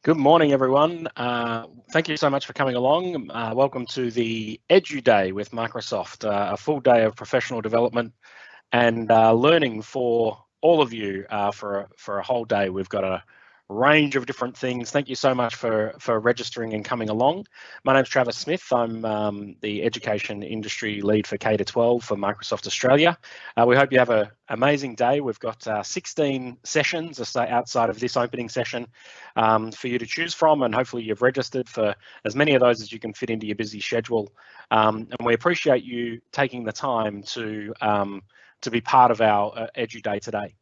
Good morning, everyone. Thank you so much for coming along. Welcome to the EduDay with Microsoft, a full day of professional development and learning for all of you for a whole day. We've got a range of different things. Thank you so much for registering and coming along. My name's Travis Smith. I'm the education industry lead for K-12 for Microsoft Australia. We hope you have an amazing day. We've got 16 sessions outside of this opening session for you to choose from, and hopefully you've registered for as many of those as you can fit into your busy schedule. And we appreciate you taking the time to be part of our EduDay today.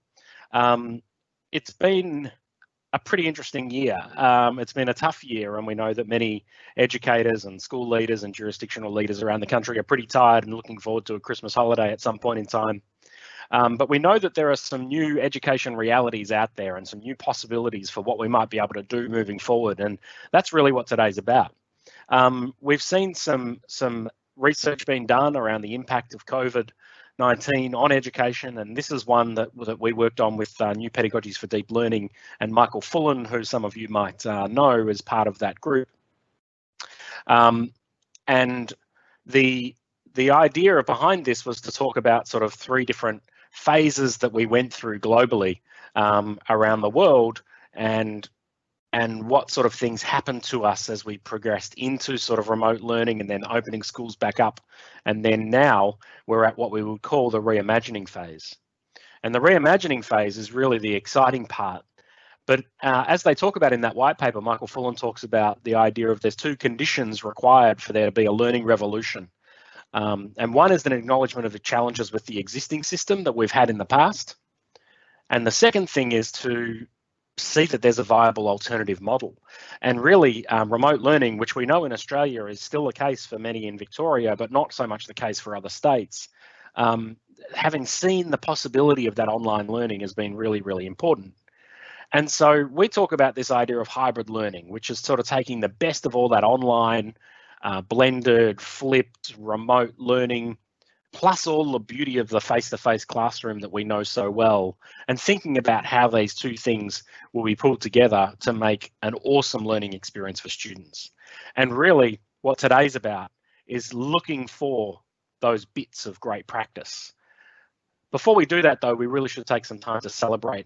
It's been a pretty interesting year. It's been a tough year, and we know that many educators and school leaders and jurisdictional leaders around the country are pretty tired and looking forward to a Christmas holiday at some point in time. But we know that there are some new education realities out there and some new possibilities for what we might be able to do moving forward, and that's really what today's about. We've seen some research being done around the impact of COVID-19 on education, and this is one that we worked on with New Pedagogies for Deep Learning and Michael Fullen, who some of you might know as part of that group. And the idea behind this was to talk about sort of three different phases that we went through globally around the world, and what sort of things happened to us as we progressed into sort of remote learning and then opening schools back up. And then now we're at what we would call the reimagining phase. And the reimagining phase is really the exciting part. But as they talk about in that white paper, Michael Fullen talks about the idea of there's two conditions required for there to be a learning revolution. And one is an acknowledgement of the challenges with the existing system that we've had in the past. And the second thing is to see that there's a viable alternative model. And really, remote learning, which we know in Australia is still the case for many in Victoria, but not so much the case for other states, having seen the possibility of that online learning has been really, really important. And so we talk about this idea of hybrid learning, which is sort of taking the best of all that online, blended, flipped, remote learning, plus all the beauty of the face-to-face classroom that we know so well, and thinking about how these two things will be pulled together to make an awesome learning experience for students. And really, what today's about is looking for those bits of great practice. Before we do that, though, we really should take some time to celebrate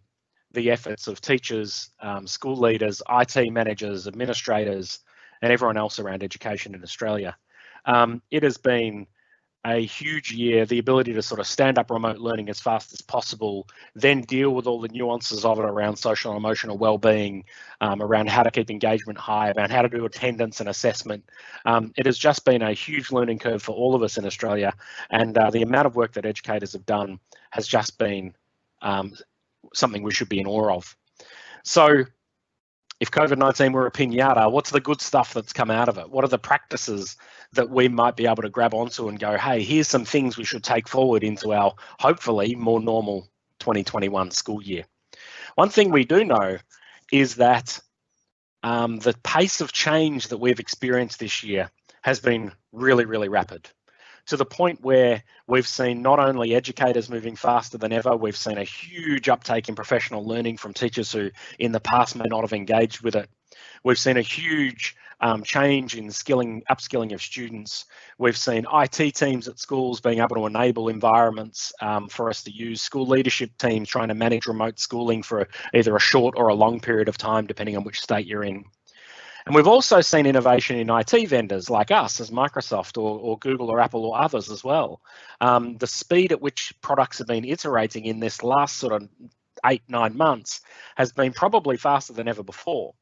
the efforts of teachers, school leaders, IT managers, administrators, and everyone else around education in Australia. It has been a huge year, the ability to sort of stand up remote learning as fast as possible, then deal with all the nuances of it around social and emotional well-being, around how to keep engagement high, around how to do attendance and assessment. It has just been a huge learning curve for all of us in Australia, and the amount of work that educators have done has just been something we should be in awe of. So if COVID-19 were a piñata, what's the good stuff that's come out of it? What are the practices that we might be able to grab onto and go, hey, here's some things we should take forward into our, hopefully, more normal 2021 school year? One thing we do know is that the pace of change that we've experienced this year has been really, really rapid, to the point where we've seen not only educators moving faster than ever, we've seen a huge uptake in professional learning from teachers who in the past may not have engaged with it. We've seen a huge change in upskilling of students. We've seen IT teams at schools being able to enable environments for us to use, school leadership teams trying to manage remote schooling for either a short or a long period of time, depending on which state you're in. And we've also seen innovation in IT vendors like us as Microsoft or Google or Apple or others as well. The speed at which products have been iterating in this last sort of 8-9 months has been probably faster than ever before.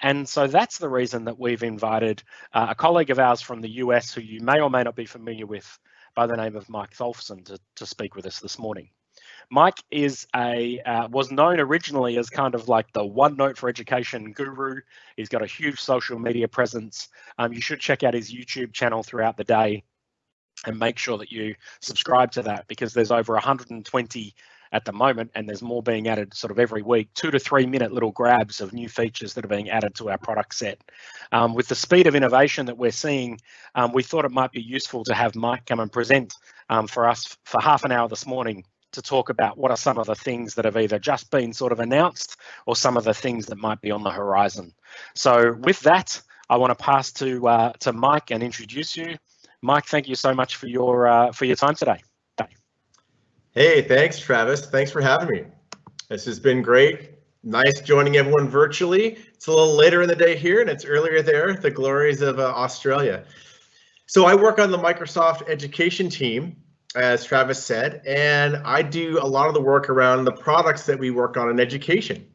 And so that's the reason that we've invited a colleague of ours from the US who you may or may not be familiar with by the name of Mike Tholfsen to speak with us this morning. Mike is was known originally as kind of like the OneNote for education guru. He's got a huge social media presence. You should check out his YouTube channel throughout the day and make sure that you subscribe to that, because there's over 120 at the moment, and there's more being added sort of every week, 2 to 3 minute little grabs of new features that are being added to our product set. With the speed of innovation that we're seeing, we thought it might be useful to have Mike come and present for us for half an hour this morning to talk about what are some of the things that have either just been sort of announced or some of the things that might be on the horizon. So with that, I want to pass to Mike and introduce you. Mike, thank you so much for your time today. Hey, thanks, Travis. Thanks for having me. This has been great. Nice joining everyone virtually. It's a little later in the day here and it's earlier there, the glories of Australia. So I work on the Microsoft education team, as Travis said, and I do a lot of the work around the products that we work on in education.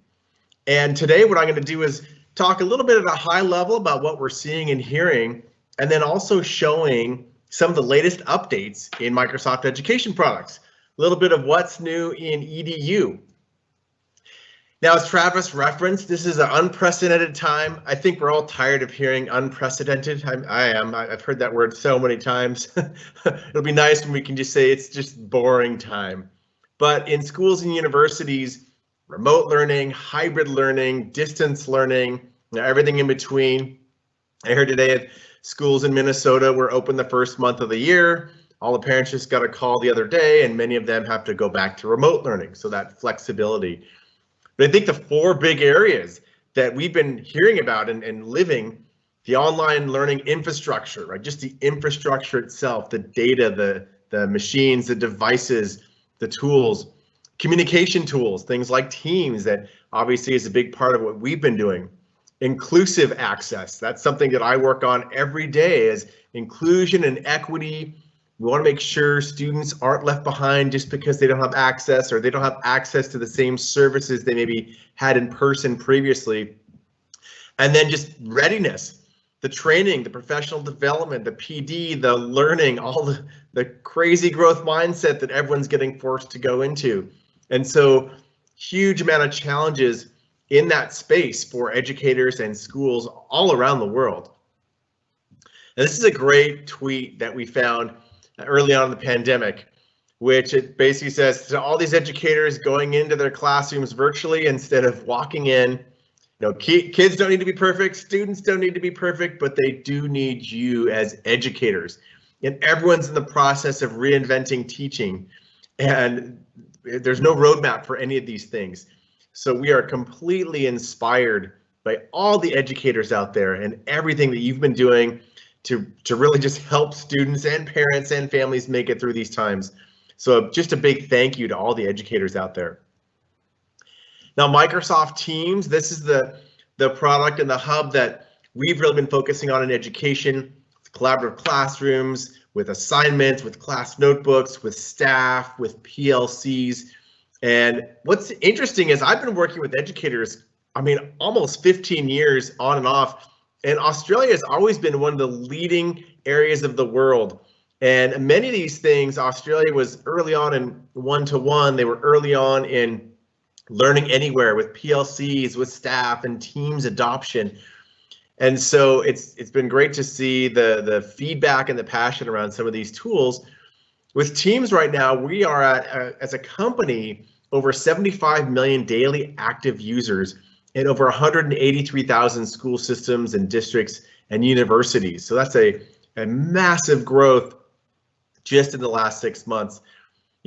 And today what I'm going to do is talk a little bit at a high level about what we're seeing and hearing, and then also showing some of the latest updates in Microsoft education products. A little bit of what's new in EDU. Now, as Travis referenced, this is an unprecedented time. I think we're all tired of hearing unprecedented. I am. I've heard that word so many times. It'll be nice when we can just say it's just boring time. But in schools and universities, remote learning, hybrid learning, distance learning, everything in between. I heard today at schools in Minnesota were open the first month of the year. All the parents just got a call the other day, and many of them have to go back to remote learning. So that flexibility. But I think the four big areas that we've been hearing about and living, the online learning infrastructure, right? Just the infrastructure itself, the data, the machines, the devices, the tools, communication tools, things like Teams that obviously is a big part of what we've been doing. Inclusive access, that's something that I work on every day, is inclusion and equity. We want to make sure students aren't left behind just because they don't have access or they don't have access to the same services they maybe had in person previously. And then just readiness, the training, the professional development, the PD, the learning, all the crazy growth mindset that everyone's getting forced to go into. And so huge amount of challenges in that space for educators and schools all around the world. And this is a great tweet that we found early on in the pandemic, which it basically says to all these educators going into their classrooms virtually instead of walking in, kids don't need to be perfect, students don't need to be perfect, but they do need you as educators. And everyone's in the process of reinventing teaching, and there's no roadmap for any of these things. So we are completely inspired by all the educators out there and everything that you've been doing to really just help students and parents and families make it through these times. So just a big thank you to all the educators out there. Now, Microsoft Teams, this is the product and the hub that we've really been focusing on in education, with collaborative classrooms, with assignments, with class notebooks, with staff, with PLCs. And what's interesting is I've been working with educators, almost 15 years on and off. And Australia has always been one of the leading areas of the world. And many of these things, Australia was early on in one-to-one. They were early on in learning anywhere with PLCs, with staff and Teams adoption. And so it's been great to see the feedback and the passion around some of these tools. With Teams right now, we are at, as a company, over 75 million daily active users in over 183,000 school systems and districts and universities. So that's a massive growth just in the last 6 months.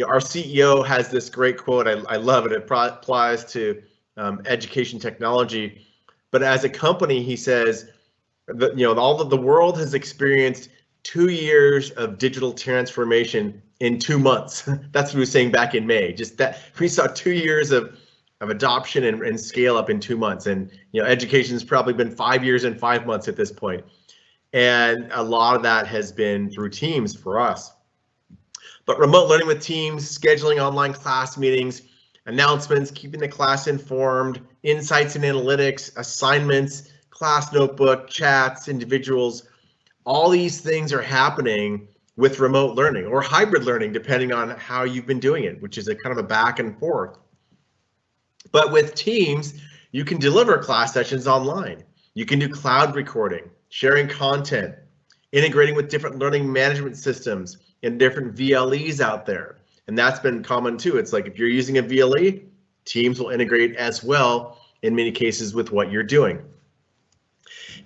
Our CEO has this great quote. I love it. It applies to education technology. But as a company, he says that all of the world has experienced 2 years of digital transformation in 2 months. That's what he was saying back in May. Just that we saw 2 years of adoption and scale up in 2 months. And education's probably been 5 years and 5 months at this point. And a lot of that has been through Teams for us. But remote learning with Teams, scheduling online class meetings, announcements, keeping the class informed, insights and analytics, assignments, class notebook, chats, individuals, all these things are happening with remote learning or hybrid learning, depending on how you've been doing it, which is a kind of a back and forth. But with Teams, you can deliver class sessions online. You can do cloud recording, sharing content, integrating with different learning management systems and different VLEs out there. And that's been common too. It's like if you're using a VLE, Teams will integrate as well in many cases with what you're doing.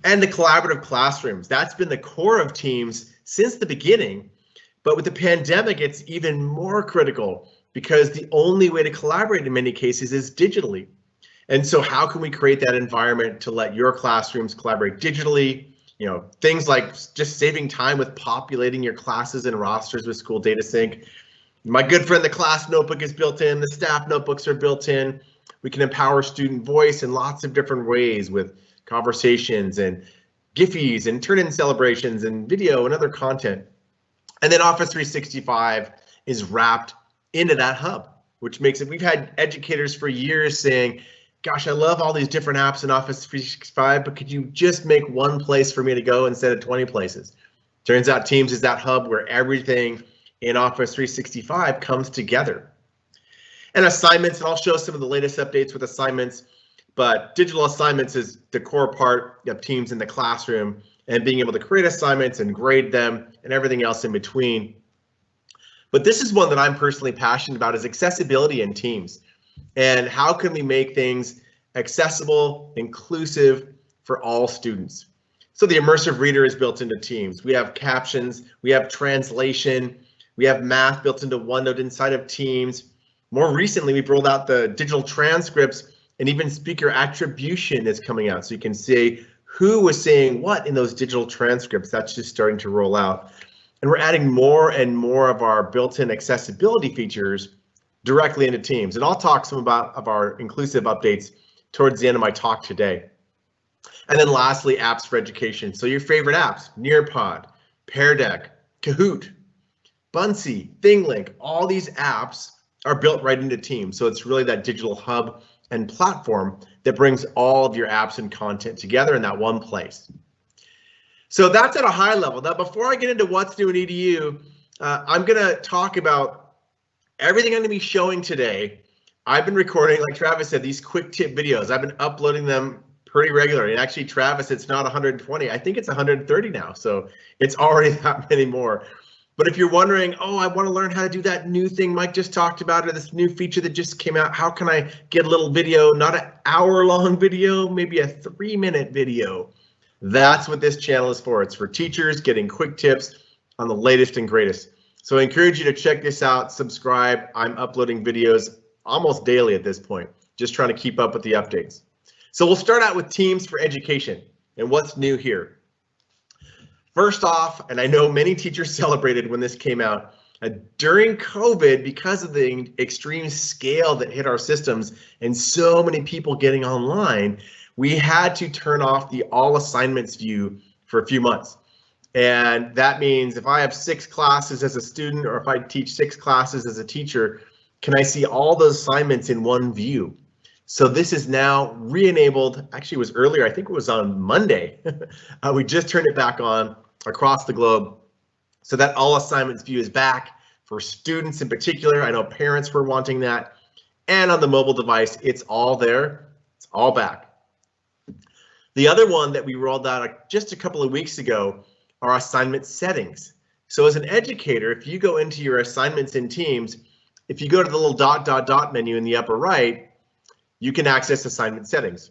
And the collaborative classrooms, that's been the core of Teams since the beginning. But with the pandemic, it's even more critical because the only way to collaborate in many cases is digitally. And so how can we create that environment to let your classrooms collaborate digitally? You know, things like just saving time with populating your classes and rosters with school data sync. My good friend, the class notebook is built in, the staff notebooks are built in. We can empower student voice in lots of different ways with conversations and Giphies and turn-in celebrations and video and other content. And then Office 365 is wrapped into that hub, which makes it, we've had educators for years saying, gosh, I love all these different apps in Office 365, but could you just make one place for me to go instead of 20 places? Turns out Teams is that hub where everything in Office 365 comes together. And assignments, and I'll show some of the latest updates with assignments, but digital assignments is the core part of Teams in the classroom, and being able to create assignments and grade them and everything else in between. But this is one that I'm personally passionate about, is accessibility in Teams. And how can we make things accessible, inclusive for all students? So the immersive reader is built into Teams. We have captions, we have translation, we have math built into OneNote inside of Teams. More recently, we've rolled out the digital transcripts, and even speaker attribution is coming out. So you can see who was saying what in those digital transcripts. That's just starting to roll out. And we're adding more and more of our built-in accessibility features directly into Teams. And I'll talk some about our inclusive updates towards the end of my talk today. And then lastly, apps for education. So your favorite apps, Nearpod, Pear Deck, Kahoot, Buncee, ThingLink, all these apps are built right into Teams. So it's really that digital hub and platform that brings all of your apps and content together in that one place. So that's at a high level. Now, before I get into what's new in EDU, I'm going to talk about everything I'm going to be showing today. I've been recording, like Travis said, these quick tip videos. I've been uploading them pretty regularly. And actually, Travis, it's not 120. I think it's 130 now. So it's already that many more. But if you're wondering, oh, I want to learn how to do that new thing Mike just talked about, or this new feature that just came out, how can I get a little video, not an hour-long video, maybe a 3-minute video? That's what this channel is for. It's for teachers getting quick tips on the latest and greatest. So I encourage you to check this out, subscribe. I'm uploading videos almost daily at this point, just trying to keep up with the updates. So we'll start out with Teams for Education and what's new here. First off, and I know many teachers celebrated when this came out, during COVID, because of the extreme scale that hit our systems and so many people getting online, we had to turn off the all assignments view for a few months. And that means if I have 6 classes as a student, or if I teach 6 classes as a teacher, can I see all those assignments in one view? So this is now re-enabled. Actually, it was earlier. I think it was on Monday. We just turned it back on across the globe. So that all assignments view is back for students in particular. I know parents were wanting that. And on the mobile device, it's all there. It's all back. The other one that we rolled out just a couple of weeks ago are assignment settings. So as an educator, if you go into your assignments in Teams, if you go to the little dot menu in the upper right, you can access assignment settings.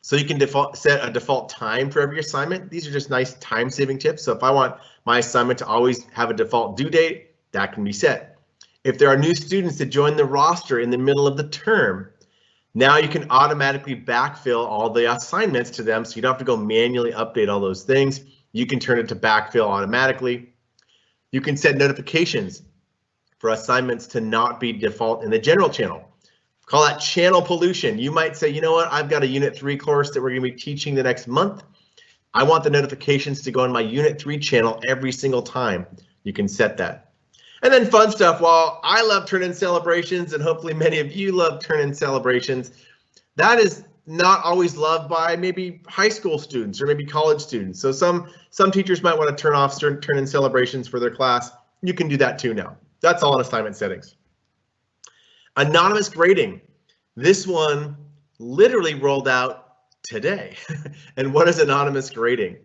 So you can set a default time for every assignment. These are just nice time-saving tips. So if I want my assignment to always have a default due date, that can be set. If there are new students that join the roster in the middle of the term, now you can automatically backfill all the assignments to them, so you don't have to go manually update all those things. You can turn it to backfill automatically. You can set notifications for assignments to not be default in the general channel. Call that channel pollution. You might say, you know what, I've got a Unit 3 course that we're going to be teaching the next month. I want the notifications to go on my Unit 3 channel every single time. You can set that. And then fun stuff. While I love turn-in celebrations, and hopefully many of you love turn-in celebrations, that is not always loved by maybe high school students or maybe college students. So some teachers might want to turn off certain turn-in celebrations for their class. You can do that too now. That's all in assignment settings. Anonymous grading. This one literally rolled out today. And what is anonymous grading?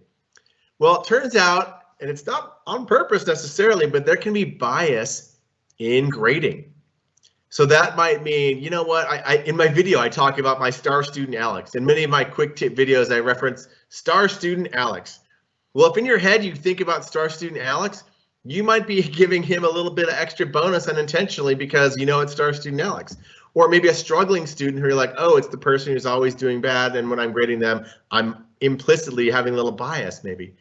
Well, it turns out, and it's not on purpose necessarily, but there can be bias in grading. So that might mean, you know what, in my video, I talk about my star student, Alex. In many of my quick tip videos, I reference star student, Alex. Well, if in your head you think about star student, Alex, you might be giving him a little bit of extra bonus unintentionally because you know it's star student Alex. Or maybe a struggling student who you're like, oh, it's the person who's always doing bad, and when I'm grading them, I'm implicitly having a little bias maybe.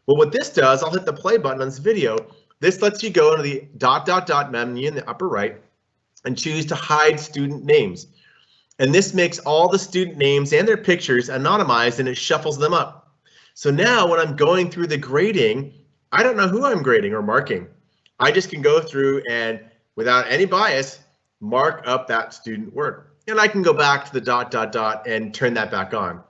Well, what this does, I'll hit the play button on this video. This lets you go into the ... menu in the upper right and choose to hide student names. And this makes all the student names and their pictures anonymized, and it shuffles them up. So now when I'm going through the grading, I don't know who I'm grading or marking. I just can go through and without any bias, mark up that student work. And I can go back to the ... and turn that back on.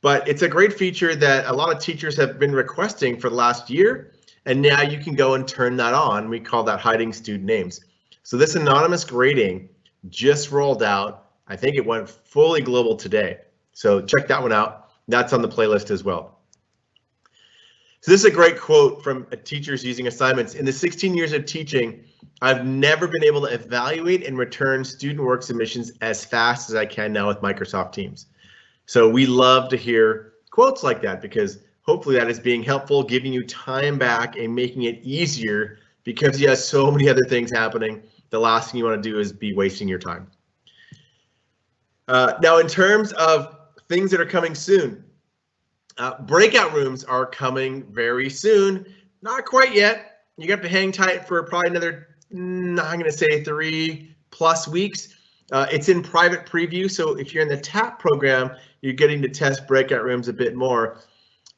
But it's a great feature that a lot of teachers have been requesting for the last year. And now you can go and turn that on. We call that hiding student names. So this anonymous grading just rolled out. I think it went fully global today. So check that one out. That's on the playlist as well. So this is a great quote from teachers using assignments. In the 16 years of teaching, I've never been able to evaluate and return student work submissions as fast as I can now with Microsoft Teams. So we love to hear quotes like that because hopefully that is being helpful, giving you time back and making it easier because you have so many other things happening. The last thing you want to do is be wasting your time. Now, in terms of things that are coming soon, breakout rooms are coming very soon. Not quite yet. You have to hang tight for probably another, I'm going to say 3+ weeks. It's in private preview, so if you're in the TAP program, you're getting to test breakout rooms a bit more.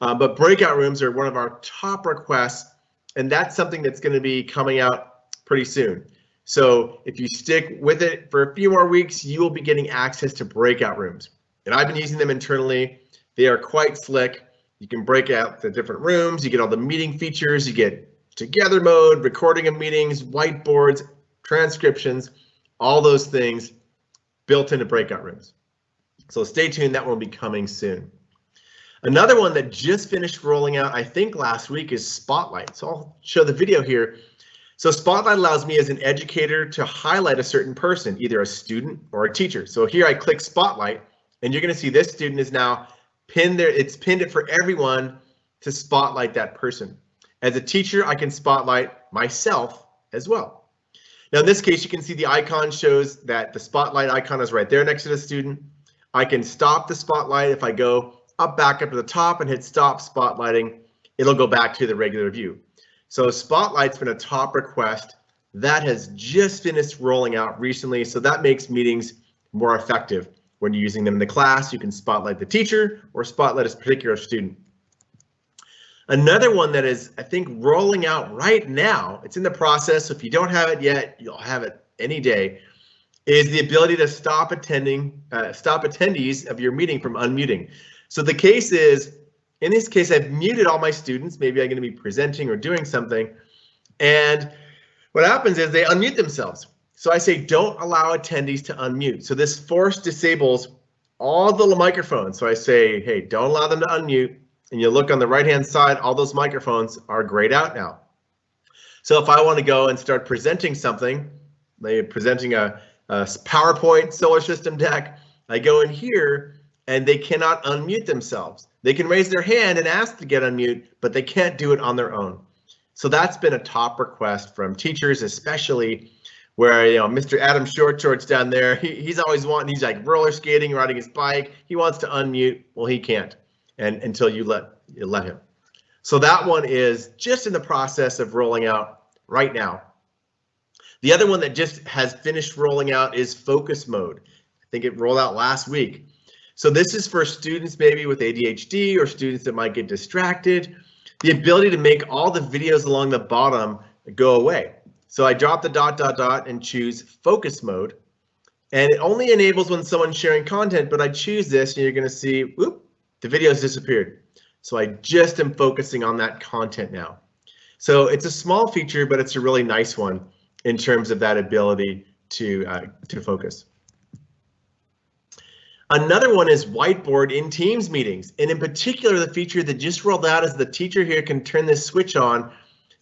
But breakout rooms are one of our top requests, and that's something that's going to be coming out pretty soon. So if you stick with it for a few more weeks, you will be getting access to breakout rooms. And I've been using them internally. They are quite slick. You can break out the different rooms. You get all the meeting features. You get together mode, recording of meetings, whiteboards, transcriptions, all those things built into breakout rooms. So stay tuned. That will be coming soon. Another one that just finished rolling out, I think last week, is Spotlight. So I'll show the video here. So Spotlight allows me as an educator to highlight a certain person, either a student or a teacher. So here I click Spotlight, and you're going to see this student is now pinned there. It's pinned it for everyone to spotlight that person. As a teacher, I can spotlight myself as well. Now in this case, you can see the icon shows that the spotlight icon is right there next to the student. I can stop the spotlight if I go back up to the top and hit stop spotlighting. It'll go back to the regular view. So Spotlight's been a top request that has just finished rolling out recently. So that makes meetings more effective. When you're using them in the class, you can spotlight the teacher or spotlight a particular student. Another one that is, I think, rolling out right now, it's in the process, so if you don't have it yet, you'll have it any day, is the ability to stop attendees of your meeting from unmuting. So the case is, in this case, I've muted all my students. Maybe I'm going to be presenting or doing something. And what happens is they unmute themselves. So I say, don't allow attendees to unmute. So this force disables all the microphones. So I say, hey, don't allow them to unmute. And you look on the right-hand side, all those microphones are grayed out now. So if I want to go and start presenting something, like presenting a PowerPoint solar system deck, I go in here and they cannot unmute themselves. They can raise their hand and ask to get unmute, but they can't do it on their own. So that's been a top request from teachers, especially where, you know, Mr. Adam Short Shorts down there, he's always wanting, he's like roller skating, riding his bike. He wants to unmute. Well, he can't, and until you let him. So that one is just in the process of rolling out right now. The other one that just has finished rolling out is focus mode. I think it rolled out last week. So this is for students maybe with ADHD or students that might get distracted. The ability to make all the videos along the bottom go away. So I drop the ... and choose focus mode. And it only enables when someone's sharing content, but I choose this and you're going to see, whoop, the video's disappeared. So I just am focusing on that content now. So it's a small feature, but it's a really nice one in terms of that ability to focus. Another one is Whiteboard in Teams meetings. And in particular, the feature that just rolled out is the teacher here can turn this switch on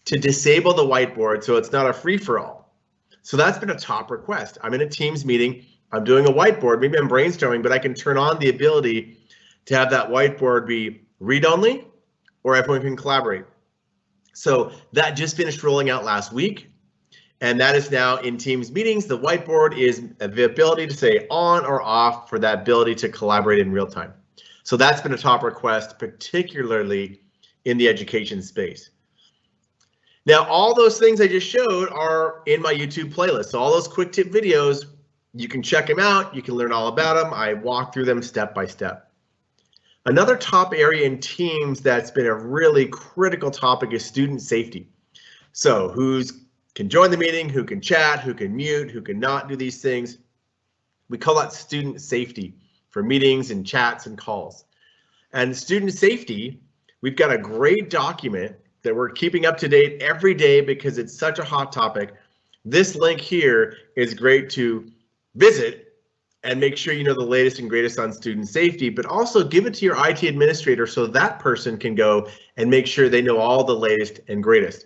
to disable the whiteboard so it's not a free-for-all. So that's been a top request. I'm in a Teams meeting, I'm doing a whiteboard, maybe I'm brainstorming, but I can turn on the ability to have that whiteboard be read-only or everyone can collaborate. So that just finished rolling out last week. And that is now in Teams meetings. The whiteboard is the ability to say on or off for that ability to collaborate in real time. So that's been a top request, particularly in the education space. Now, all those things I just showed are in my YouTube playlist. So all those quick tip videos, you can check them out. You can learn all about them. I walk through them step by step. Another top area in Teams that's been a really critical topic is student safety. So who can join the meeting, who can chat, who can mute, who can not do these things. We call that student safety for meetings and chats and calls. And student safety, we've got a great document that we're keeping up to date every day because it's such a hot topic. This link here is great to visit and make sure you know the latest and greatest on student safety, but also give it to your IT administrator so that person can go and make sure they know all the latest and greatest.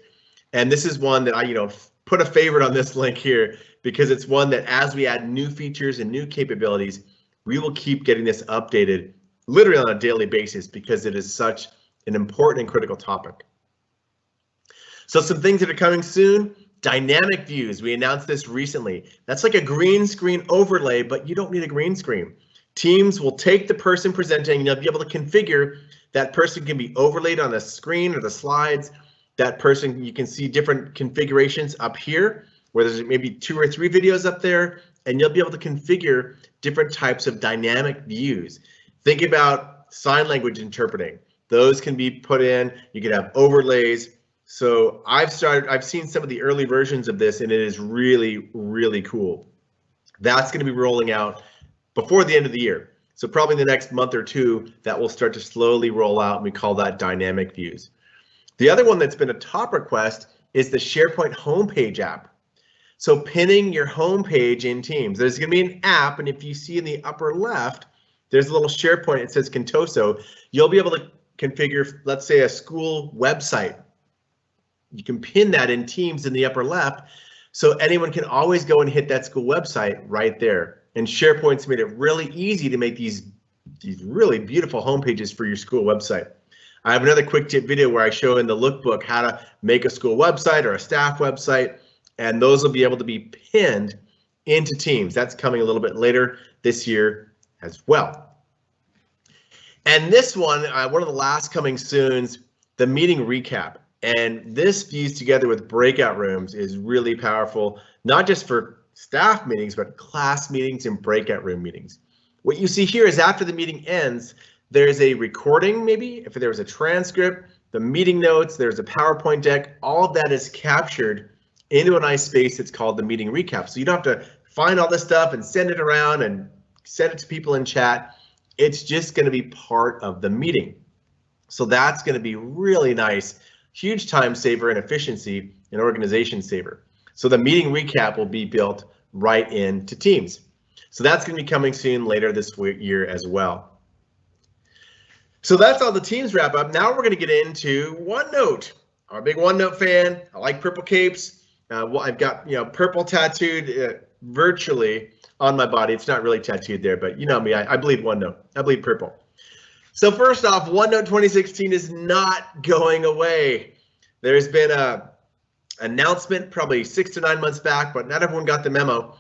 And this is one that I, put a favorite on this link here because it's one that as we add new features and new capabilities, we will keep getting this updated literally on a daily basis because it is such an important and critical topic. So some things that are coming soon, dynamic views. We announced this recently. That's like a green screen overlay, but you don't need a green screen. Teams will take the person presenting and you'll be able to configure that person can be overlaid on the screen or the slides. That person, you can see different configurations up here where there's maybe 2 or 3 videos up there, and you'll be able to configure different types of dynamic views. Think about sign language interpreting. Those can be put in. You can have overlays. So I've seen some of the early versions of this, and it is really, really cool. That's going to be rolling out before the end of the year. So probably in the next month or 2, that will start to slowly roll out, and we call that dynamic views. The other one that's been a top request is the SharePoint homepage app. So pinning your homepage in Teams. There's going to be an app, and if you see in the upper left, there's a little SharePoint. It says Contoso. You'll be able to configure, let's say, a school website. You can pin that in Teams in the upper left, so anyone can always go and hit that school website right there. And SharePoint's made it really easy to make these really beautiful homepages for your school website. I have another quick tip video where I show in the lookbook how to make a school website or a staff website, and those will be able to be pinned into Teams. That's coming a little bit later this year as well. And this one of the last coming soons, the meeting recap. And this fused together with breakout rooms is really powerful, not just for staff meetings, but class meetings and breakout room meetings. What you see here is after the meeting ends, there's a recording, maybe if there was a transcript, the meeting notes, there's a PowerPoint deck, all of that is captured into a nice space that's called the meeting recap. So you don't have to find all this stuff and send it around and send it to people in chat. It's just going to be part of the meeting. So that's going to be really nice, huge time saver and efficiency and organization saver. So the meeting recap will be built right into Teams. So that's going to be coming soon later this year as well. So that's all the Teams wrap up. Now we're going to get into OneNote. I'm a big OneNote fan. I like purple capes. I've got purple tattooed virtually on my body. It's not really tattooed there, but you know me. I bleed OneNote. I bleed purple. So first off, OneNote 2016 is not going away. There's been an announcement probably 6 to 9 months back, but not everyone got the memo.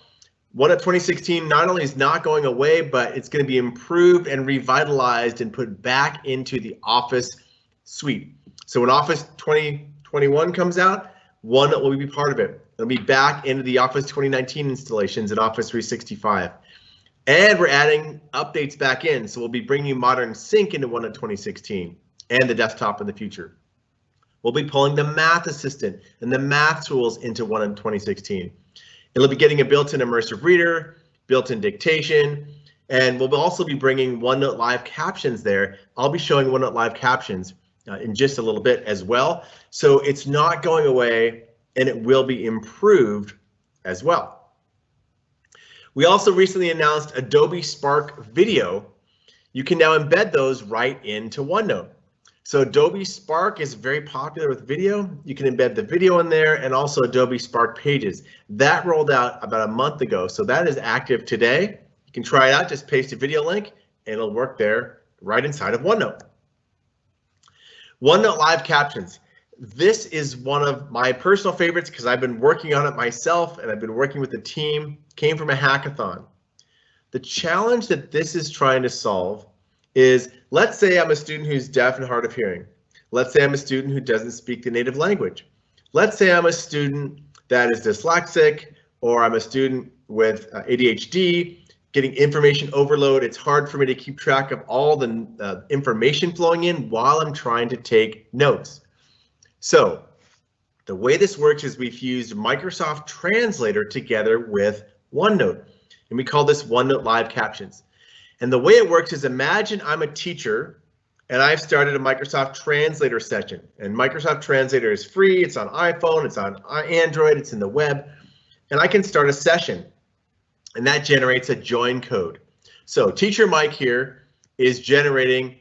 OneNote 2016 not only is not going away, but it's going to be improved and revitalized and put back into the Office suite. So when Office 2021 comes out, OneNote will be part of it. It'll be back into the Office 2019 installations and Office 365. And we're adding updates back in. So we'll be bringing Modern Sync into OneNote 2016 and the desktop in the future. We'll be pulling the Math Assistant and the math tools into OneNote 2016. It'll be getting a built-in immersive reader, built-in dictation, and we'll also be bringing OneNote Live Captions there. I'll be showing OneNote Live Captions in just a little bit as well. So it's not going away, and it will be improved as well. We also recently announced Adobe Spark Video. You can now embed those right into OneNote. So Adobe Spark is very popular with video. You can embed the video in there and also Adobe Spark Pages. That rolled out about a month ago, so that is active today. You can try it out, just paste a video link and it'll work there right inside of OneNote. OneNote Live Captions. this is one of my personal favorites because I've been working on it myself and I've been working with the team. Came from a hackathon. The challenge that this is trying to solve is, let's say I'm a student who's deaf and hard of hearing. Let's say I'm a student who doesn't speak the native language. Let's say I'm a student that is dyslexic, or I'm a student with ADHD, getting information overload. It's hard for me to keep track of all the information flowing in while I'm trying to take notes. So the way this works is we've used Microsoft Translator together with OneNote, and we call this OneNote Live Captions. And the way it works is, imagine I'm a teacher and I've started a Microsoft Translator session, and Microsoft Translator is free. It's on iPhone, it's on Android, it's in the web, and I can start a session, and that generates a join code. So teacher Mike here is generating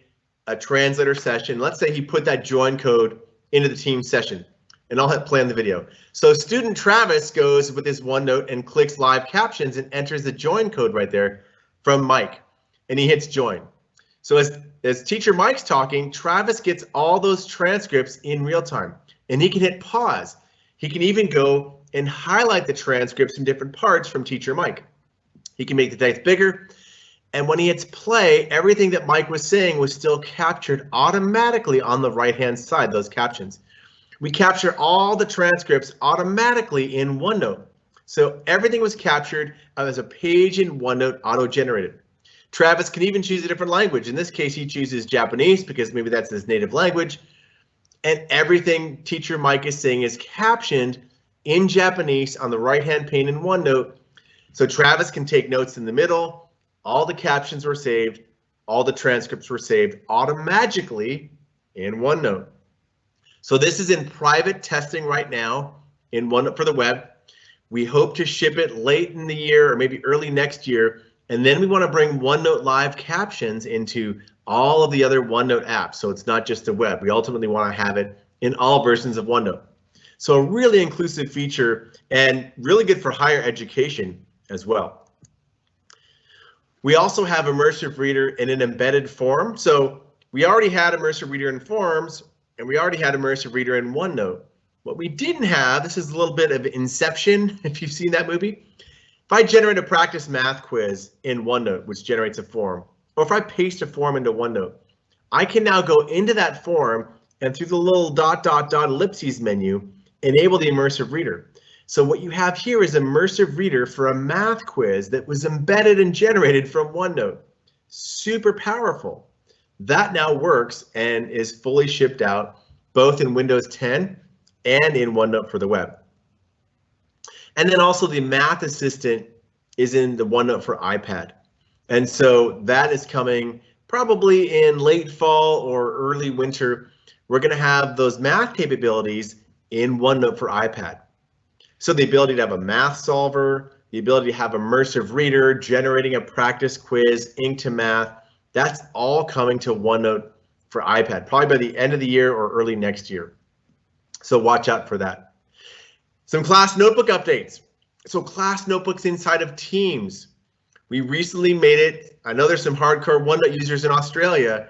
a translator session. Let's say he put that join code into the team session, and I'll hit play on the video. So student Travis goes with his OneNote and clicks live captions and enters the join code right there from Mike, and he hits join. So as teacher Mike's talking, Travis gets all those transcripts in real time, and he can hit pause. He can even go and highlight the transcripts in different parts from teacher Mike. He can make the text bigger, and when he hits play, everything that Mike was saying was still captured automatically on the right-hand side, those captions. We capture all the transcripts automatically in OneNote. So everything was captured as a page in OneNote auto-generated. Travis can even choose a different language. In this case, he chooses Japanese because maybe that's his native language. And everything teacher Mike is saying is captioned in Japanese on the right-hand pane in OneNote. So Travis can take notes in the middle. All the captions were saved. All the transcripts were saved automatically in OneNote. So this is in private testing right now in OneNote for the web. We hope to ship it late in the year or maybe early next year. And then we want to bring OneNote Live Captions into all of the other OneNote apps. So it's not just the web. We ultimately want to have it in all versions of OneNote. So a really inclusive feature and really good for higher education as well. We also have Immersive Reader in an embedded form. So we already had Immersive Reader in Forms, and we already had Immersive Reader in OneNote. What we didn't have, this is a little bit of Inception, if you've seen that movie. If I generate a practice math quiz in OneNote, which generates a form, or if I paste a form into OneNote, I can now go into that form and through the little ... ellipses menu, enable the Immersive Reader. So what you have here is Immersive Reader for a math quiz that was embedded and generated from OneNote. Super powerful. That now works and is fully shipped out both in Windows 10 and in OneNote for the web. And then also the Math Assistant is in the OneNote for iPad. And so that is coming probably in late fall or early winter. We're going to have those math capabilities in OneNote for iPad. So the ability to have a math solver, the ability to have Immersive Reader, generating a practice quiz, Ink to Math, that's all coming to OneNote for iPad, probably by the end of the year or early next year. So watch out for that. Some class notebook updates. So class notebooks inside of Teams. We recently made it, I know there's some hardcore OneNote users in Australia.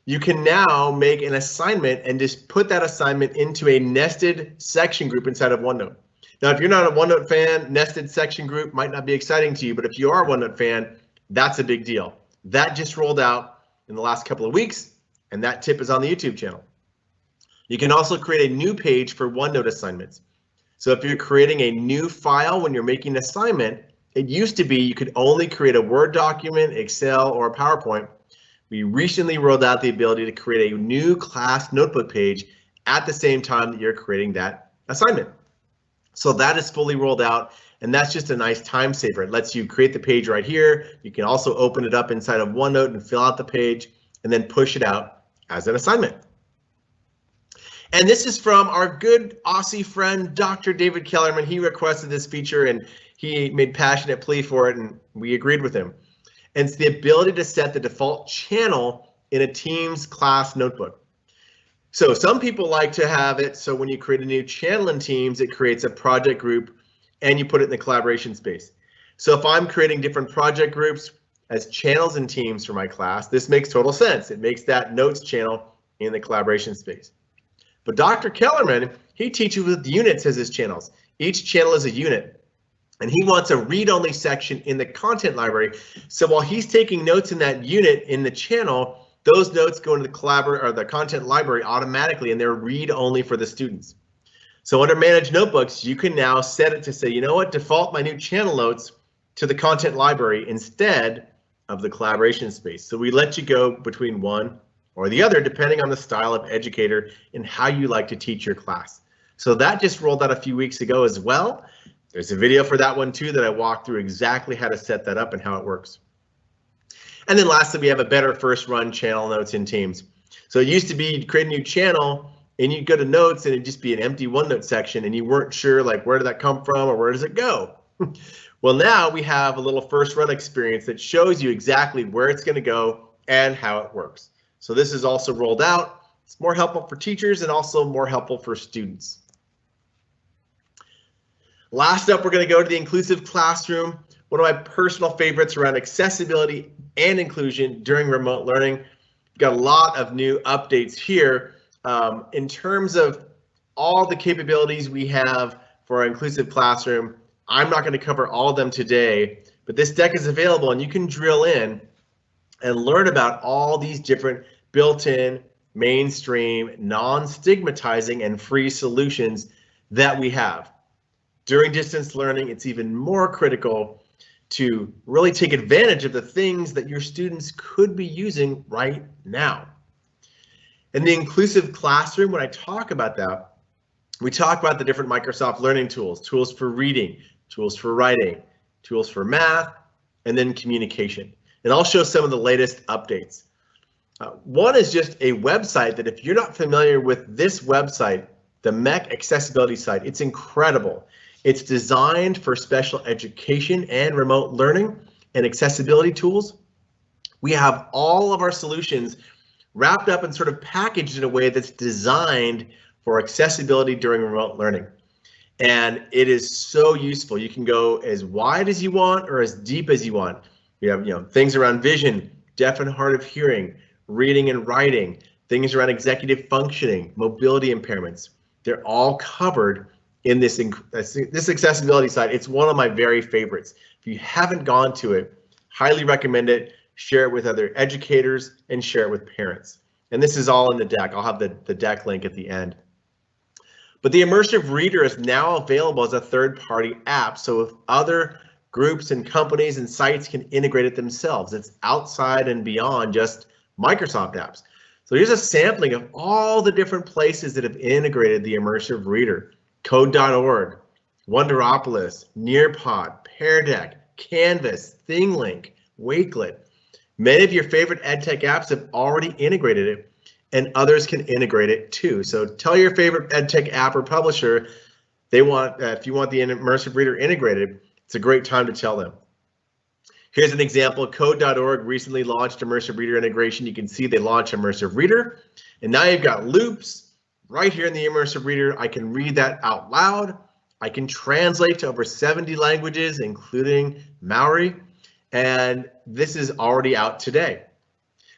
You can now make an assignment and just put that assignment into a nested section group inside of OneNote. Now, if you're not a OneNote fan, nested section group might not be exciting to you, but if you are a OneNote fan, that's a big deal. That just rolled out in the last couple of weeks, and that tip is on the YouTube channel. You can also create a new page for OneNote assignments. So if you're creating a new file when you're making an assignment, it used to be you could only create a Word document, Excel, or a PowerPoint. We recently rolled out the ability to create a new class notebook page at the same time that you're creating that assignment. So that is fully rolled out, and that's just a nice time saver. It lets you create the page right here. You can also open it up inside of OneNote and fill out the page and then push it out as an assignment. And this is from our good Aussie friend, Dr. David Kellerman. He requested this feature and he made passionate plea for it, and we agreed with him. And it's the ability to set the default channel in a Teams class notebook. So some people like to have it so when you create a new channel in Teams, it creates a project group and you put it in the collaboration space. So if I'm creating different project groups as channels in Teams for my class, this makes total sense. It makes that notes channel in the collaboration space. But Dr. Kellerman, he teaches with units as his channels. Each channel is a unit. And he wants a read-only section in the content library. So while he's taking notes in that unit in the channel, those notes go into the content library automatically, and they're read-only for the students. So under Manage Notebooks, you can now set it to say, you know what, default my new channel notes to the content library instead of the collaboration space. So we let you go between one or the other, depending on the style of educator and how you like to teach your class. So that just rolled out a few weeks ago as well. There's a video for that one too that I walked through exactly how to set that up and how it works. And then lastly, we have a better first run channel notes in Teams. So it used to be you'd create a new channel and you'd go to notes and it'd just be an empty OneNote section and you weren't sure like where did that come from or where does it go? Well, now we have a little first run experience that shows you exactly where it's going to go and how it works. So this is also rolled out. It's more helpful for teachers and also more helpful for students. Last up, we're going to go to the inclusive classroom. One of my personal favorites around accessibility and inclusion during remote learning. We've got a lot of new updates here in terms of all the capabilities we have for our inclusive classroom. I'm not going to cover all of them today, but this deck is available and you can drill in and learn about all these different built-in, mainstream, non-stigmatizing, and free solutions that we have. During distance learning, it's even more critical to really take advantage of the things that your students could be using right now. In the inclusive classroom, when I talk about that, we talk about the different Microsoft learning tools, tools for reading, tools for writing, tools for math, and then communication. And I'll show some of the latest updates. One is just a website that if you're not familiar with this website, the MEC accessibility site, it's incredible. It's designed for special education and remote learning and accessibility tools. We have all of our solutions wrapped up and sort of packaged in a way that's designed for accessibility during remote learning. And it is so useful. You can go as wide as you want or as deep as you want. You have things around vision, deaf and hard of hearing, reading and writing, things around executive functioning, mobility impairments. They're all covered in this accessibility site. It's one of my very favorites. If you haven't gone to it, highly recommend it. Share it with other educators and share it with parents. And this is all in the deck. I'll have the deck link at the end. But the Immersive Reader is now available as a third-party app. So if other groups and companies and sites can integrate it themselves, it's outside and beyond just Microsoft apps. So here's a sampling of all the different places that have integrated the Immersive Reader. Code.org, Wonderopolis, Nearpod, Pear Deck, Canvas, ThingLink, Wakelet. Many of your favorite EdTech apps have already integrated it, and others can integrate it too. So tell your favorite EdTech app or publisher they want if you want the Immersive Reader integrated, it's a great time to tell them. Here's an example. Code.org recently launched Immersive Reader integration. You can see they launched Immersive Reader, and now you've got loops. Right here in the Immersive Reader, I can read that out loud. I can translate to over 70 languages, including Maori, and this is already out today.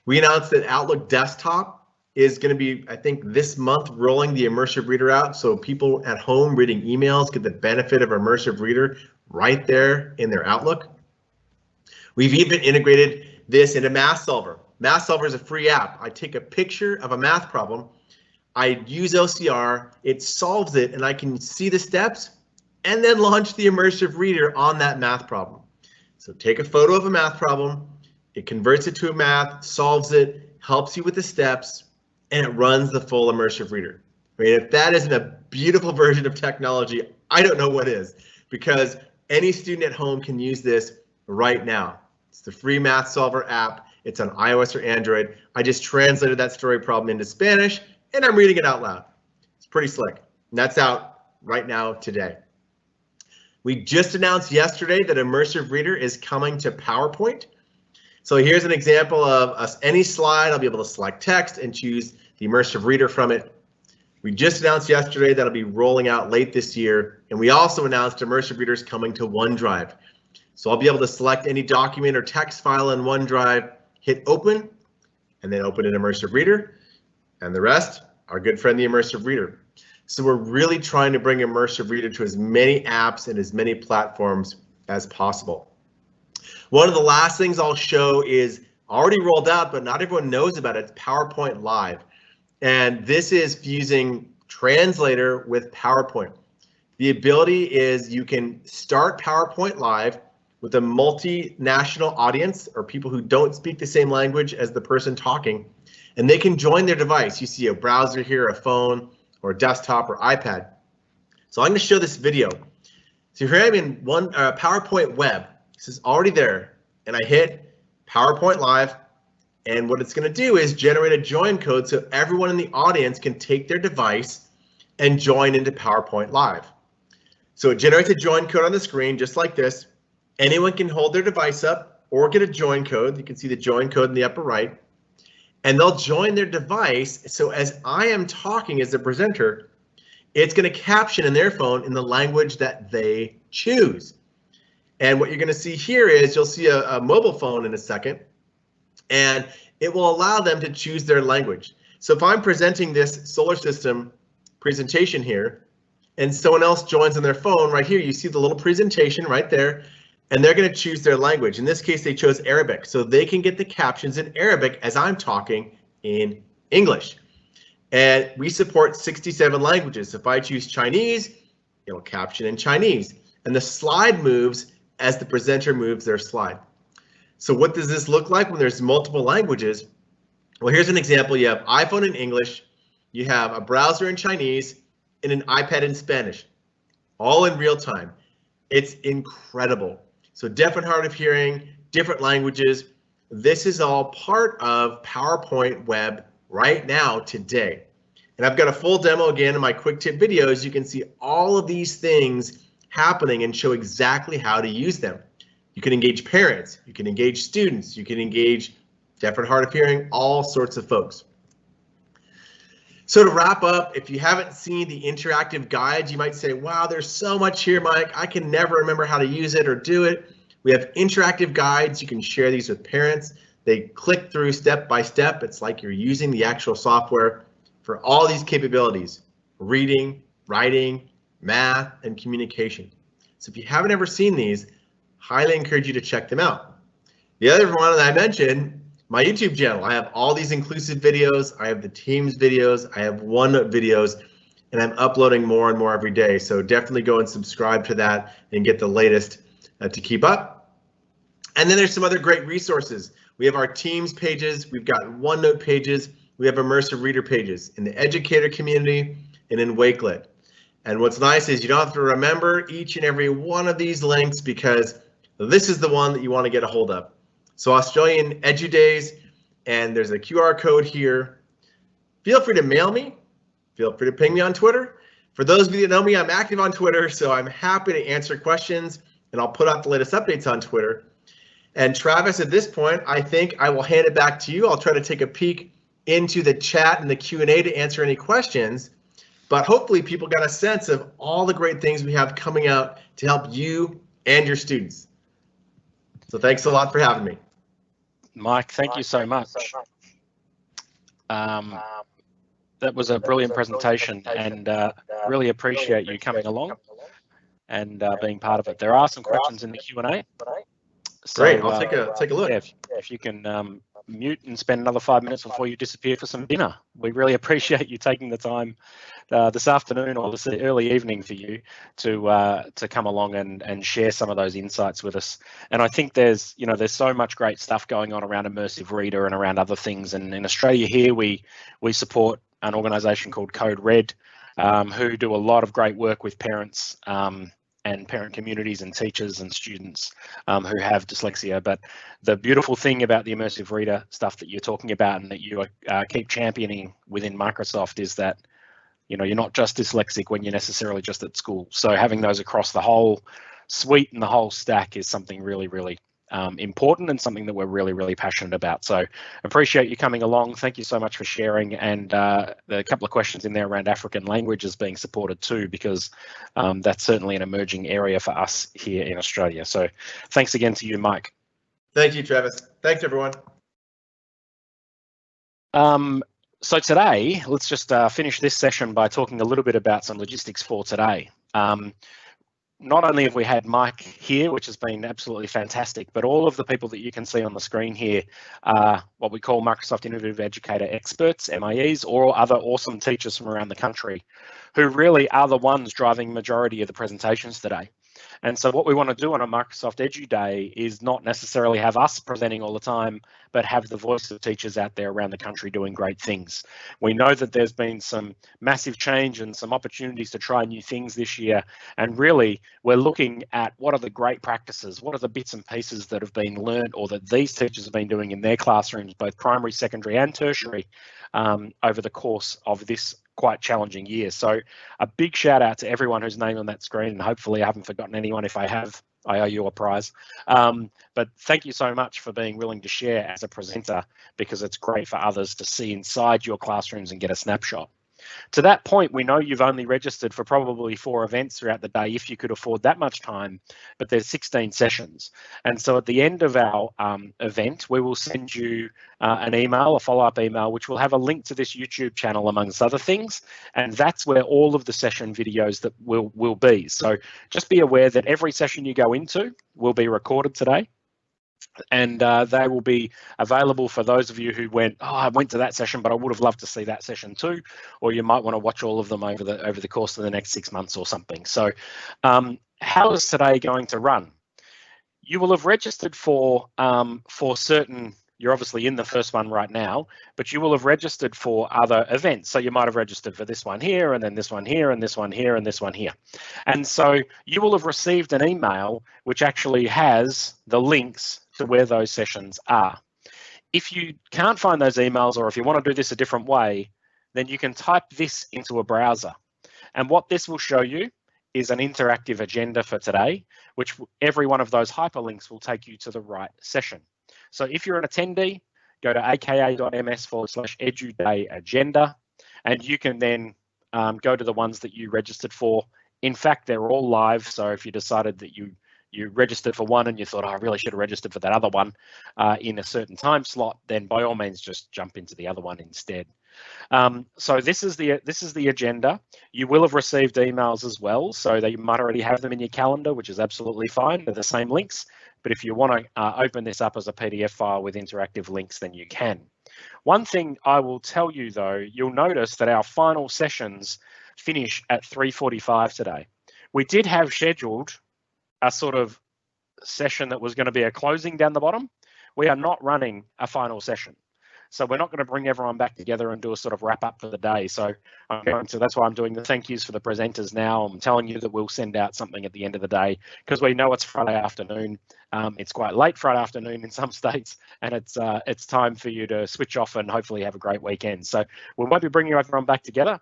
We announced that Outlook Desktop is going to be, I think, this month rolling the Immersive Reader out, so people at home reading emails get the benefit of Immersive Reader right there in their Outlook. We've even integrated this into Math Solver. Math Solver is a free app. I take a picture of a math problem, I use OCR, it solves it, and I can see the steps and then launch the Immersive Reader on that math problem. So take a photo of a math problem, it converts it to a math, solves it, helps you with the steps, and it runs the full Immersive Reader. I mean, if that isn't a beautiful version of technology, I don't know what is, because any student at home can use this right now. It's the free Math Solver app. It's on iOS or Android. I just translated that story problem into Spanish, and I'm reading it out loud. It's pretty slick. And that's out right now today. We just announced yesterday that Immersive Reader is coming to PowerPoint. So here's an example of any slide. I'll be able to select text and choose the Immersive Reader from it. We just announced yesterday that'll be rolling out late this year. And we also announced Immersive Reader is coming to OneDrive. So I'll be able to select any document or text file in OneDrive, hit open, and then open an Immersive Reader. And the rest, our good friend the Immersive Reader. So we're really trying to bring Immersive Reader to as many apps and as many platforms as possible. One of the last things I'll show is already rolled out, but not everyone knows about it. It's PowerPoint Live. And this is fusing Translator with PowerPoint. The ability is you can start PowerPoint Live with a multinational audience or people who don't speak the same language as the person talking, and they can join their device. You see a browser here, a phone, or a desktop or iPad. So I'm going to show this video. So here I'm in PowerPoint Web. This is already there, and I hit PowerPoint Live, and what it's going to do is generate a join code so everyone in the audience can take their device and join into PowerPoint Live. So it generates a join code on the screen just like this. Anyone can hold their device up or get a join code. You can see the join code in the upper right, and they'll join their device. So as I am talking as the presenter, it's going to caption in their phone in the language that they choose. And what you're going to see here is you'll see a mobile phone in a second, and it will allow them to choose their language. So if I'm presenting this solar system presentation here, and someone else joins on their phone right here, you see the little presentation right there, and they're going to choose their language. In this case, they chose Arabic, so they can get the captions in Arabic as I'm talking in English. And we support 67 languages. If I choose Chinese, it'll caption in Chinese. And the slide moves as the presenter moves their slide. So what does this look like when there's multiple languages? Well, here's an example. You have iPhone in English, you have a browser in Chinese, and an iPad in Spanish, all in real time. It's incredible. So deaf and hard of hearing, different languages. This is all part of PowerPoint Web right now today. And I've got a full demo again in my quick tip videos. You can see all of these things happening and show exactly how to use them. You can engage parents, you can engage students, you can engage deaf and hard of hearing, all sorts of folks. So to wrap up, if you haven't seen the interactive guides, you might say, wow, there's so much here, Mike. I can never remember how to use it or do it. We have interactive guides. You can share these with parents. They click through step by step. It's like you're using the actual software for all these capabilities: reading, writing, math, and communication. So if you haven't ever seen these, highly encourage you to check them out. The other one that I mentioned, my YouTube channel. I have all these inclusive videos. I have the Teams videos. I have OneNote videos, and I'm uploading more and more every day. So definitely go and subscribe to that and get the latest to keep up. And then there's some other great resources. We have our Teams pages. We've got OneNote pages. We have Immersive Reader pages in the educator community and in Wakelet. And what's nice is you don't have to remember each and every one of these links because this is the one that you want to get a hold of. So Australian EduDays, and there's a QR code here. Feel free to mail me. Feel free to ping me on Twitter. For those of you that know me, I'm active on Twitter, so I'm happy to answer questions, and I'll put out the latest updates on Twitter. And Travis, at this point, I think I will hand it back to you. I'll try to take a peek into the chat and the Q&A to answer any questions, but hopefully people got a sense of all the great things we have coming out to help you and your students. So thanks a lot for having me. Mike, thank you so much. That was a brilliant presentation, and really appreciate you coming along and being part of it. There are some questions in the Q&A. So, great, I'll take a look. Yeah, if you can mute and spend another 5 minutes before you disappear for some dinner. We really appreciate you taking the time this afternoon or this early evening for you to come along and share some of those insights with us. And I think there's so much great stuff going on around Immersive Reader and around other things. And in Australia here, we support an organisation called Code Red, who do a lot of great work with parents and parent communities and teachers and students who have dyslexia. But the beautiful thing about the Immersive Reader stuff that you're talking about and that you keep championing within Microsoft is that you're not just dyslexic when you're necessarily just at school. So having those across the whole suite and the whole stack is something really, really important and something that we're really, really passionate about. So appreciate you coming along. Thank you so much for sharing. And the couple of questions in there around African languages being supported too, because that's certainly an emerging area for us here in Australia. So thanks again to you, Mike. Thank you, Travis. Thanks, everyone. So today, let's just finish this session by talking a little bit about some logistics for today. Not only have we had Mike here, which has been absolutely fantastic, but all of the people that you can see on the screen here are what we call Microsoft Innovative Educator Experts, MIEs, or other awesome teachers from around the country who really are the ones driving majority of the presentations today. And so what we want to do on a Microsoft EduDay is not necessarily have us presenting all the time, but have the voice of teachers out there around the country doing great things. We know that there's been some massive change and some opportunities to try new things this year. And really, we're looking at what are the great practices, what are the bits and pieces that have been learned or that these teachers have been doing in their classrooms, both primary, secondary and tertiary, over the course of this quite challenging year. So a big shout out to everyone who's named on that screen, and hopefully I haven't forgotten anyone. If I have, I owe you a prize. But thank you so much for being willing to share as a presenter, because it's great for others to see inside your classrooms and get a snapshot. To that point, we know you've only registered for probably 4 events throughout the day if you could afford that much time, but there's 16 sessions. And so at the end of our event, we will send you an email, a follow-up email, which will have a link to this YouTube channel amongst other things. And that's where all of the session videos that will be. So just be aware that every session you go into will be recorded today. And they will be available for those of you who went, oh, I went to that session, but I would have loved to see that session too. Or you might want to watch all of them over the course of the next 6 months or something. So how is today going to run? You will have registered for certain. You're obviously in the first one right now, but you will have registered for other events. So you might have registered for this one here, and then this one here, and this one here, and this one here. And so you will have received an email which actually has the links to where those sessions are. If you can't find those emails, or if you want to do this a different way, then you can type this into a browser. And what this will show you is an interactive agenda for today, which every one of those hyperlinks will take you to the right session. So if you're an attendee, go to aka.ms/EduDay agenda, and you can then go to the ones that you registered for. In fact, they're all live. So if you decided that you registered for one and you thought, oh, I really should have registered for that other one in a certain time slot, then by all means just jump into the other one instead. So this is the agenda. You will have received emails as well, so that you might already have them in your calendar, which is absolutely fine. They're the same links. But if you want to open this up as a PDF file with interactive links, then you can. One thing I will tell you though, you'll notice that our final sessions finish at 3:45 today. We did have scheduled a sort of session that was going to be a closing down the bottom. We are not running a final session. So we're not going to bring everyone back together and do a sort of wrap up for the day. So that's why I'm doing the thank yous for the presenters now. I'm telling you that we'll send out something at the end of the day, because we know it's Friday afternoon. It's quite late Friday afternoon in some states, and it's time for you to switch off and hopefully have a great weekend. So we won't be bringing everyone back together.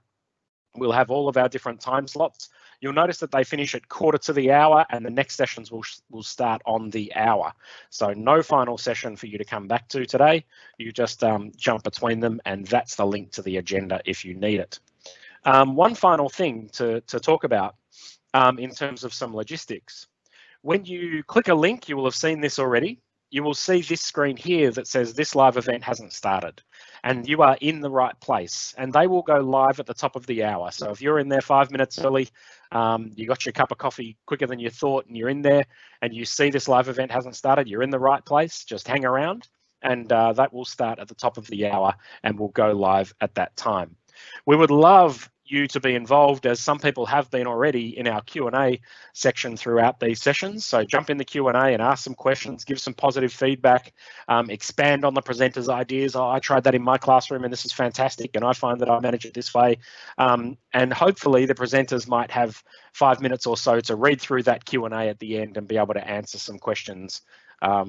We'll have all of our different time slots. You'll notice that they finish at 1/4 and the next sessions will start on the hour. So no final session for you to come back to today. You just jump between them, and that's the link to the agenda if you need it. One final thing to talk about in terms of some logistics. When you click a link, you will have seen this already. You will see this screen here that says this live event hasn't started, and you are in the right place, and they will go live at the top of the hour. So if you're in there 5 minutes early, you got your cup of coffee quicker than you thought, and you're in there and you see this live event hasn't started, you're in the right place. Just hang around, and that will start at the top of the hour and will go live at that time. We would love you to be involved, as some people have been already, in our Q&A section throughout these sessions. So jump in the Q&A and ask some questions, give some positive feedback, expand on the presenters' ideas. Oh, I tried that in my classroom and this is fantastic, and I find that I manage it this way. And hopefully the presenters might have 5 minutes or so to read through that Q&A at the end and be able to answer some questions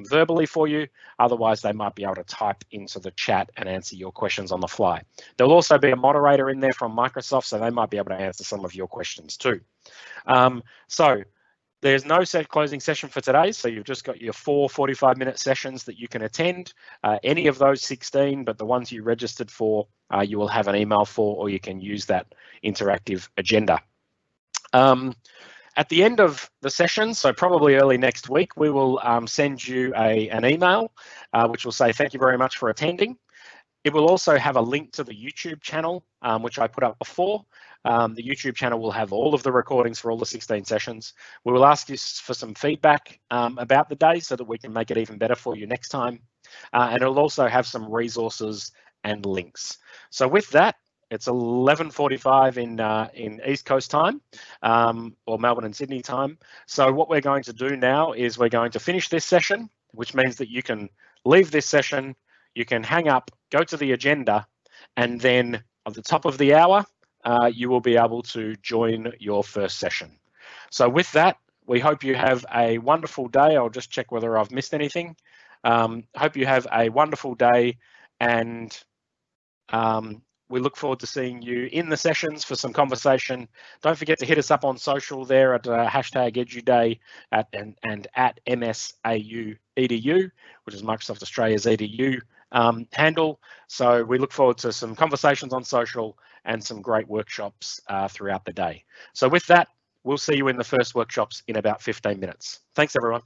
verbally for you. Otherwise, they might be able to type into the chat and answer your questions on the fly. There'll also be a moderator in there from Microsoft, so they might be able to answer some of your questions too. So there's no closing session for today, so you've just got your 4 45-minute sessions that you can attend, any of those 16, but the ones you registered for, you will have an email for, or you can use that interactive agenda. At the end of the session, so probably early next week, we will send you an email which will say thank you very much for attending. It will also have a link to the YouTube channel, which I put up before. The YouTube channel will have all of the recordings for all the 16 sessions. We will ask you for some feedback about the day so that we can make it even better for you next time. And it'll also have some resources and links. So with that, it's 11:45 in East Coast time, or Melbourne and Sydney time. So what we're going to do now is we're going to finish this session, which means that you can leave this session, you can hang up, go to the agenda, and then at the top of the hour, you will be able to join your first session. So with that, we hope you have a wonderful day. I'll just check whether I've missed anything. Hope you have a wonderful day, and we look forward to seeing you in the sessions for some conversation. Don't forget to hit us up on social there at hashtag EduDay and at MSAU.edu, which is Microsoft Australia's EDU handle. So we look forward to some conversations on social and some great workshops throughout the day. So with that, we'll see you in the first workshops in about 15 minutes. Thanks, everyone.